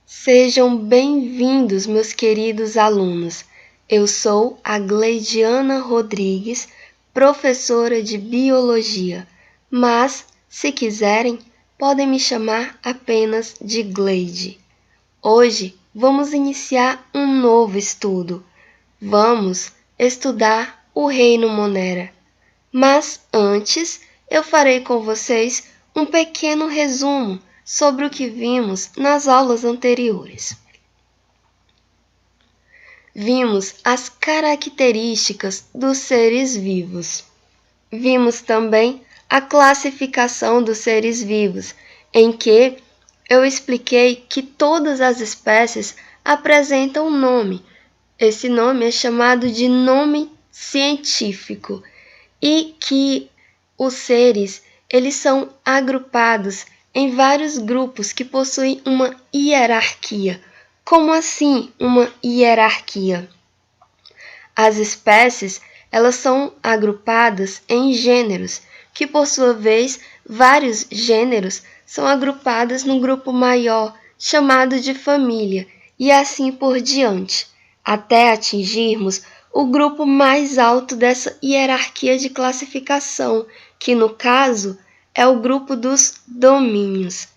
Sejam bem-vindos, meus queridos alunos. Eu sou a Gleidiana Rodrigues, professora de Biologia, mas, se quiserem, podem me chamar apenas de Gleide. Hoje vamos iniciar um novo estudo. Vamos estudar o Reino Monera. Mas antes, eu farei com vocês um pequeno resumo sobre o que vimos nas aulas anteriores. Vimos as características dos seres vivos. Vimos também a classificação dos seres vivos, em que eu expliquei que todas as espécies apresentam um nome. Esse nome é chamado de nome científico e que os seres eles são agrupados em vários grupos que possuem uma hierarquia. Como assim uma hierarquia? As espécies elas são agrupadas em gêneros, que por sua vez vários gêneros são agrupados num grupo maior, chamado de família, e assim por diante, até atingirmos o grupo mais alto dessa hierarquia de classificação, que no caso é o grupo dos domínios.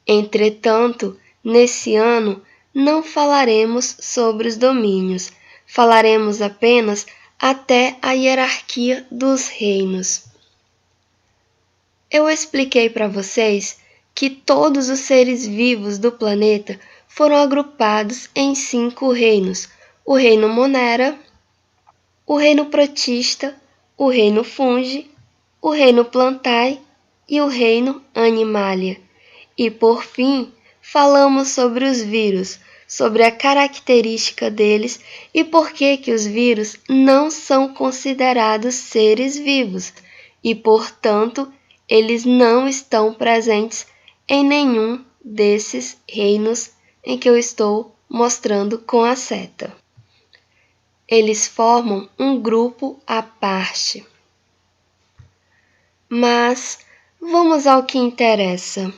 Entretanto, nesse ano, não falaremos sobre os domínios, falaremos apenas até a hierarquia dos reinos. Eu expliquei para vocês que todos os seres vivos do planeta foram agrupados em 5 reinos: o reino Monera, o reino Protista, o reino Fungi, o reino Plantae e o reino Animalia. E por fim, falamos sobre os vírus, sobre a característica deles e por que os vírus não são considerados seres vivos e, portanto, eles não estão presentes em nenhum desses reinos em que eu estou mostrando com a seta. Eles formam um grupo à parte. Mas vamos ao que interessa.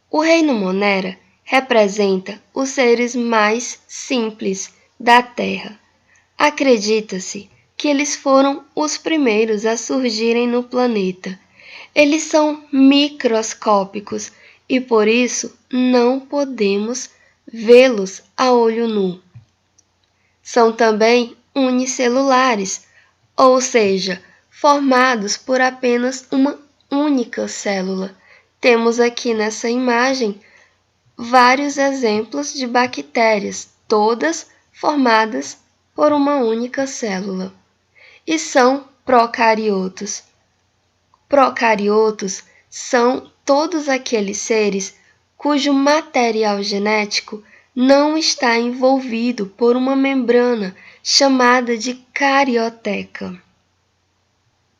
O reino Monera representa os seres mais simples da Terra. Acredita-se que eles foram os primeiros a surgirem no planeta. Eles são microscópicos e por isso não podemos vê-los a olho nu. São também unicelulares, ou seja, formados por apenas uma única célula. Temos aqui nessa imagem vários exemplos de bactérias, todas formadas por uma única célula. E são procariotos. Procariotos são todos aqueles seres cujo material genético não está envolvido por uma membrana chamada de carioteca.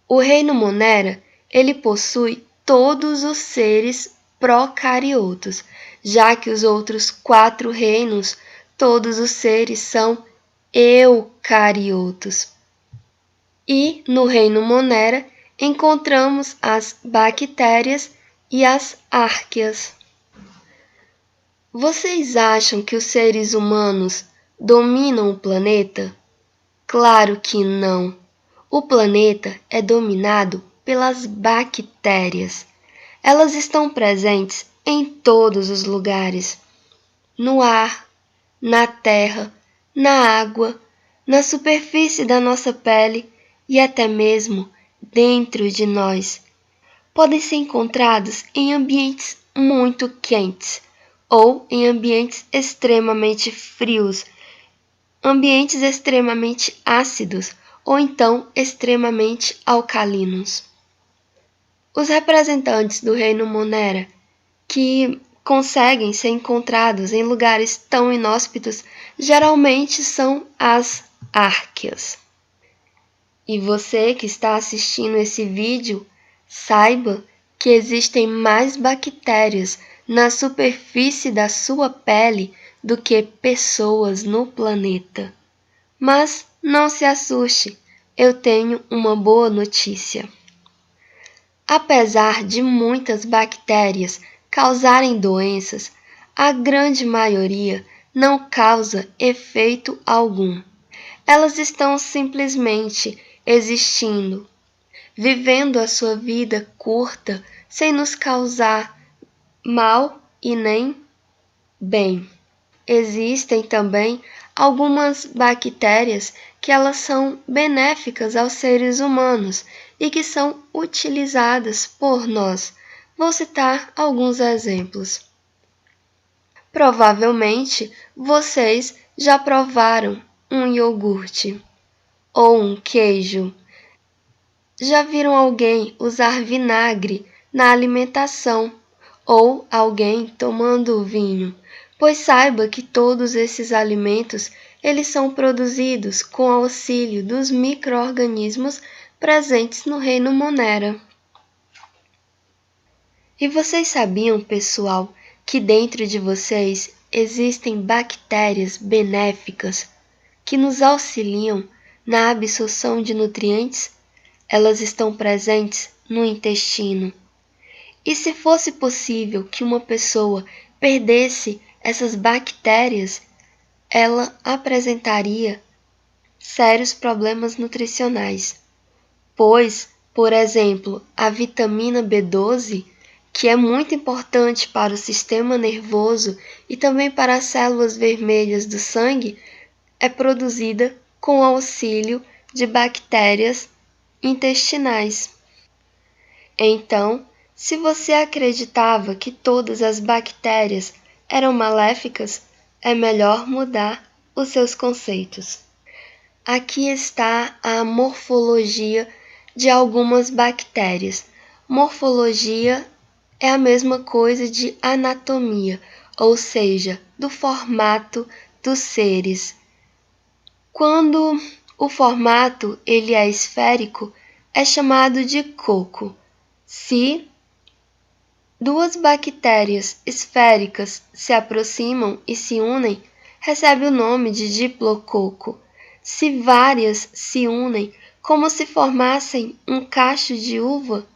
O reino Monera, ele possui todos os seres procariotos, já que os outros 4 reinos, todos os seres são eucariotos. E no reino Monera encontramos as bactérias e as árqueas. Vocês acham que os seres humanos dominam o planeta? Claro que não. O planeta é dominado pelas bactérias. Elas estão presentes em todos os lugares: no ar, na terra, na água, na superfície da nossa pele e até mesmo dentro de nós. Podem ser encontrados em ambientes muito quentes ou em ambientes extremamente frios, ambientes extremamente ácidos ou então extremamente alcalinos. Os representantes do reino Monera, que conseguem ser encontrados em lugares tão inóspitos, geralmente são as árqueas. E você que está assistindo esse vídeo, saiba que existem mais bactérias na superfície da sua pele do que pessoas no planeta. Mas não se assuste, eu tenho uma boa notícia. Apesar de muitas bactérias causarem doenças, a grande maioria não causa efeito algum. Elas estão simplesmente existindo, vivendo a sua vida curta sem nos causar mal e nem bem. Existem também algumas bactérias que elas são benéficas aos seres humanos e que são utilizadas por nós. Vou citar alguns exemplos. Provavelmente vocês já provaram um iogurte ou um queijo. Já viram alguém usar vinagre na alimentação ou alguém tomando vinho? Pois saiba que todos esses alimentos eles são produzidos com auxílio dos micro-organismos presentes no reino Monera. E vocês sabiam, pessoal, que dentro de vocês existem bactérias benéficas que nos auxiliam na absorção de nutrientes? Elas estão presentes no intestino. E se fosse possível que uma pessoa perdesse essas bactérias, ela apresentaria sérios problemas nutricionais. Pois, por exemplo, a vitamina B12, que é muito importante para o sistema nervoso e também para as células vermelhas do sangue, é produzida com auxílio de bactérias intestinais. Então, se você acreditava que todas as bactérias eram maléficas, é melhor mudar os seus conceitos. Aqui está a morfologia de algumas bactérias. Morfologia é a mesma coisa de anatomia, ou seja, do formato dos seres. Quando o formato ele é esférico, é chamado de coco. Se duas bactérias esféricas se aproximam e se unem, recebe o nome de diplococo. Se várias se unem como se formassem um cacho de uva,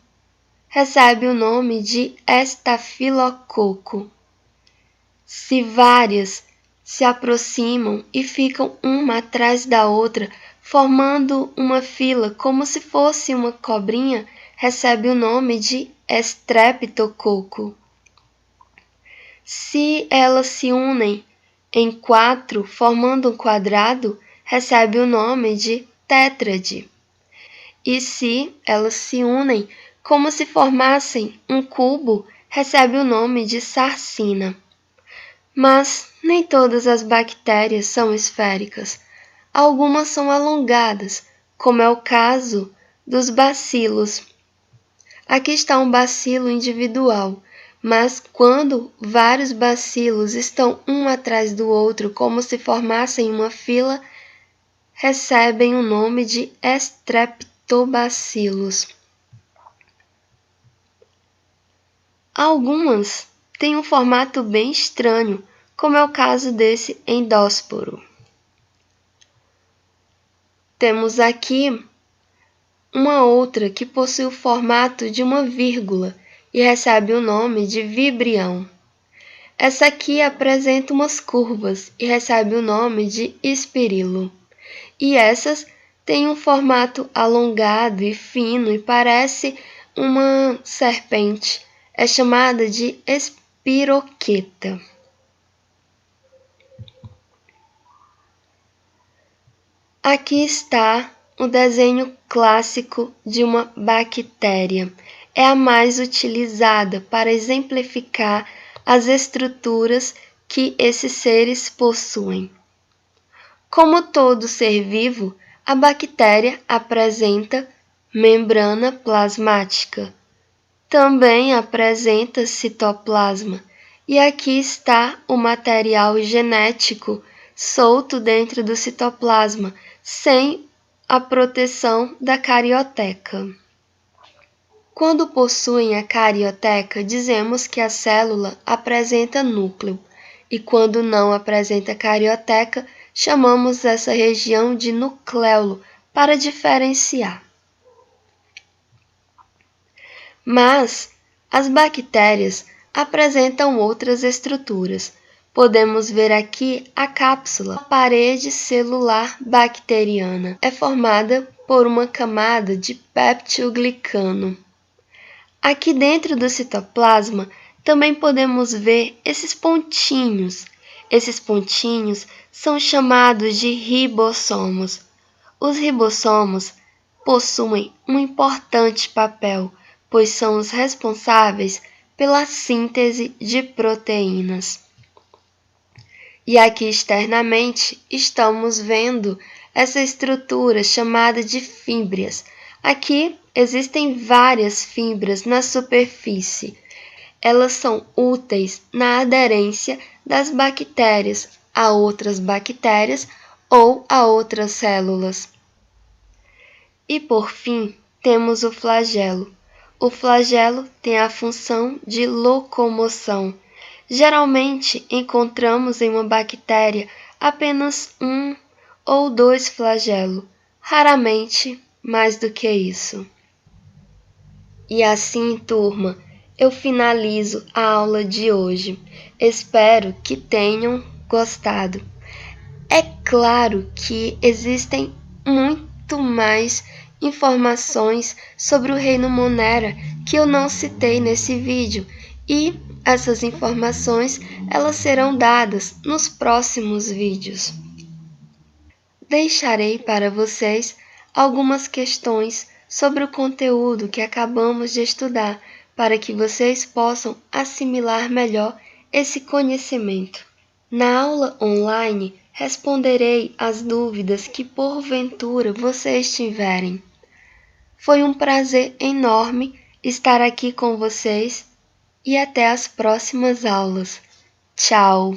recebe o nome de estafilococo. Se várias se aproximam e ficam uma atrás da outra, formando uma fila como se fosse uma cobrinha, recebe o nome de estreptococo. Se elas se unem em 4, formando um quadrado, recebe o nome de tétrade. E se elas se unem como se formassem um cubo, recebe o nome de sarcina. Mas nem todas as bactérias são esféricas. Algumas são alongadas, como é o caso dos bacilos. Aqui está um bacilo individual, mas quando vários bacilos estão um atrás do outro, como se formassem uma fila, recebem o nome de estreptobacilos. Algumas têm um formato bem estranho, como é o caso desse endósporo. Temos aqui uma outra que possui o formato de uma vírgula e recebe o nome de vibrião. Essa aqui apresenta umas curvas e recebe o nome de espirilo. E essas têm um formato alongado e fino e parece uma serpente. É chamada de espiroqueta. Aqui está o desenho clássico de uma bactéria. É a mais utilizada para exemplificar as estruturas que esses seres possuem. Como todo ser vivo, a bactéria apresenta membrana plasmática. Também apresenta citoplasma. E aqui está o material genético solto dentro do citoplasma, sem a proteção da carioteca. Quando possuem a carioteca, dizemos que a célula apresenta núcleo, e quando não apresenta carioteca, chamamos essa região de nucleolo para diferenciar. Mas as bactérias apresentam outras estruturas. Podemos ver aqui a cápsula. A parede celular bacteriana é formada por uma camada de peptidoglicano. Aqui dentro do citoplasma também podemos ver esses pontinhos. Esses pontinhos são chamados de ribossomos. Os ribossomos possuem um importante papel, pois são os responsáveis pela síntese de proteínas. E aqui externamente estamos vendo essa estrutura chamada de fímbrias. Aqui existem várias fibras na superfície. Elas são úteis na aderência das bactérias a outras bactérias ou a outras células. E por fim, temos o flagelo. O flagelo tem a função de locomoção. Geralmente, encontramos em uma bactéria apenas 1 ou 2 flagelos, raramente mais do que isso. E assim, turma, eu finalizo a aula de hoje. Espero que tenham gostado. É claro que existem muito mais informações sobre o reino Monera que eu não citei nesse vídeo, e essas informações elas serão dadas nos próximos vídeos. Deixarei para vocês algumas questões sobre o conteúdo que acabamos de estudar, para que vocês possam assimilar melhor esse conhecimento. Na aula online, responderei as dúvidas que porventura vocês tiverem. Foi um prazer enorme estar aqui com vocês e até as próximas aulas. Tchau!